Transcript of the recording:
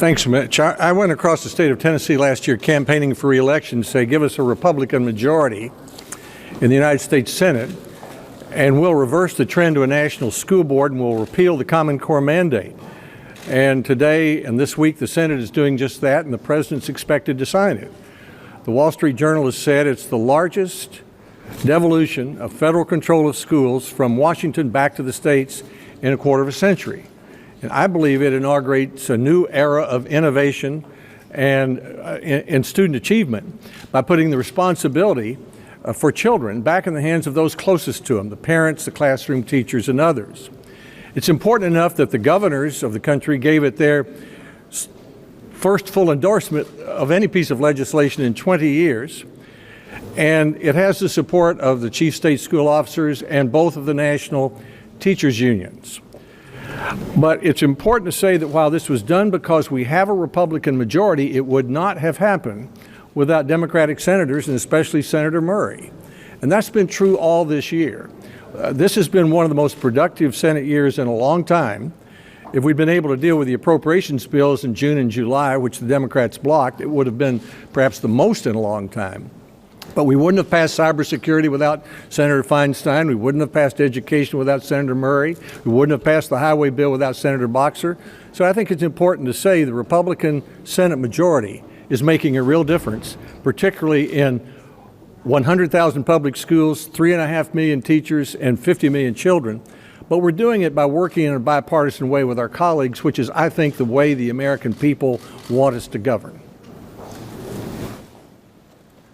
Thanks, Mitch. I went across the state of Tennessee last year campaigning for re-election to say, give us a Republican majority in the United States Senate, and we'll reverse the trend to a national school board, and we'll repeal the Common Core mandate. And today and this week, the Senate is doing just that, and the president's expected to sign it. The Wall Street Journal has said it's the largest devolution of federal control of schools from Washington back to the states in a quarter of a century. And I believe it inaugurates a new era of innovation and in student achievement by putting the responsibility for children back in the hands of those closest to them, the parents, the classroom teachers, and others. It's important enough that the governors of the country gave it their first full endorsement of any piece of legislation in 20 years. And it has the support of the chief state school officers and both of the national teachers unions. But it's important to say that while this was done because we have a Republican majority, it would not have happened without Democratic senators, and especially Senator Murray. And that's been true all this year. This has been one of the most productive Senate years in a long time. If we'd been able to deal with the appropriations bills in June and July, which the Democrats blocked, it would have been perhaps the most in a long time. But we wouldn't have passed cybersecurity without Senator Feinstein. We wouldn't have passed education without Senator Murray. We wouldn't have passed the highway bill without Senator Boxer. So I think it's important to say the Republican Senate majority is making a real difference, particularly in 100,000 public schools, 3.5 million teachers, and 50 million children. But we're doing it by working in a bipartisan way with our colleagues, which is, I think, the way the American people want us to govern.